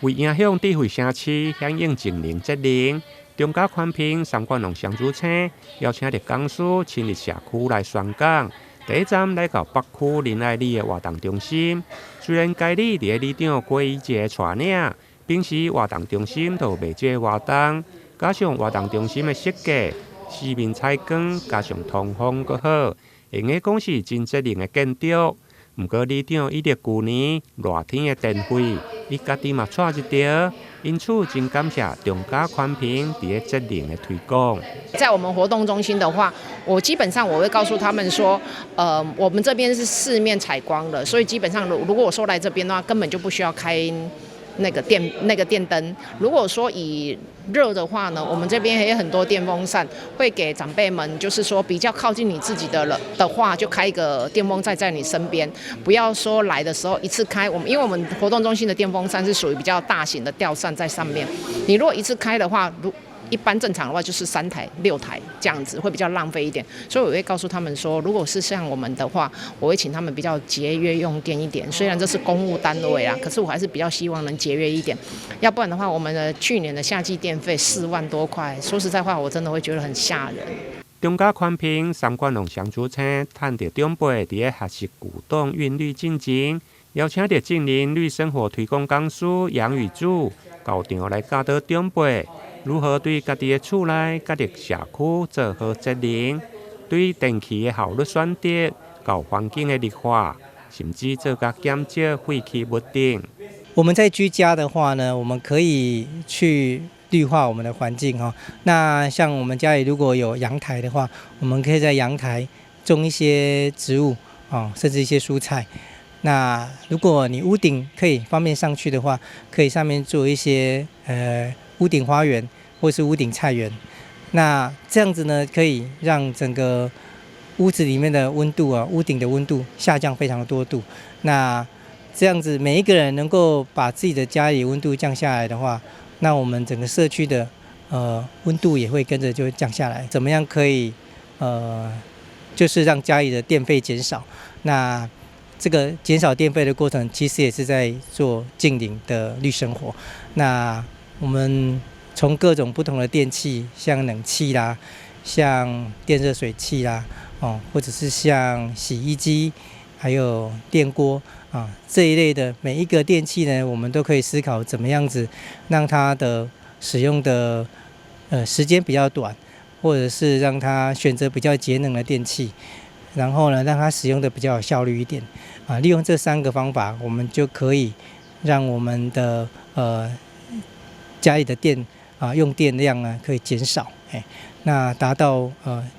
為影響智慧城市響應淨零節能，中嘉寬屏三觀農雙主車邀請的講師親入社區來宣講。第一站來到北區仁愛里的活動中心，雖然該里佇里長過一節帶領，平時活動中心都未這活動，加上活動中心的設計，四面採光，加上通風閣好，應該講是真節能的建築。不過里長伊佇舊年熱天的電費，伊家己嘛帶一條，因此真感謝中嘉寬屏佇個節能的推廣。在我們活動中心的話，我基本上我會告訴他們說，我們這邊是四面採光的，所以基本上如果我說來這邊的話，根本就不需要開那個電燈。如果說以熱的話呢，我們這邊也有很多電風扇，會給長輩們，就是說比較靠近你自己的話，就開一個電風扇在你身邊，不要說來的時候一次開。因為我們活動中心的電風扇是屬於比較大型的吊扇在上面，你如果一次開的話，一般正常的話就是3台、6台這樣子，會比較浪費一點。所以我會告訴他們說，如果是像我們的話，我會請他們比較節約用電一點。雖然這是公務單位啊，可是我還是比較希望能節約一點。要不然的話，我們的去年的夏季電費4萬多塊，說實在話，我真的會覺得很嚇人。中嘉寬屏三觀農雙主車探着長輩佇個學習古董韻律進前，邀請着淨零綠生活推廣講師楊宇柱到場來教導長輩如何對家己的厝內、家己社區做好節能，對電器的效率選擇、到環境的綠化，甚至做個減少廢棄物等。我們在居家的話呢，我們可以去綠化我們的環境哈。那像我們家裡如果有陽台的話，我們可以在陽台種一些植物啊，甚至一些蔬菜。那如果你屋頂可以方便上去的話，可以上面做一些屋頂花園或是屋頂菜園。那這樣子呢，可以讓整個屋子裡面的溫度啊，屋頂的溫度下降非常的多度。那這樣子每一個人能夠把自己的家裡溫度降下來的話，那我們整個社區的溫度也會跟着就降下來。怎麼樣可以就是讓家裡的電費減少？那這個減少電費的過程，其實也是在做淨零的綠生活。那我們從各種不同的電器，像冷氣啦，像電熱水器啦，或者是像洗衣機，還有電鍋啊這一類的每一個電器呢，我們都可以思考怎麼樣子讓它的使用的時間比較短，或者是讓它選擇比較節能的電器，然後呢讓它使用的比較有效率一點啊。利用這3個方法，我們就可以讓我們的家裡的電用電量呢可以減少，那達到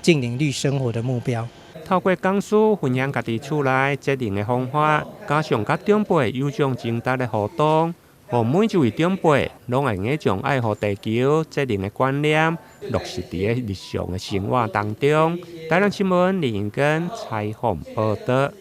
淨零綠生活的目標。透過講師分享家己厝內節能的方法，加上甲長輩有種精達的互動，讓每一位長輩攏會用將愛護地球、節能的觀念落實佇個日常的生活當中。台南新聞林英根採訪報道。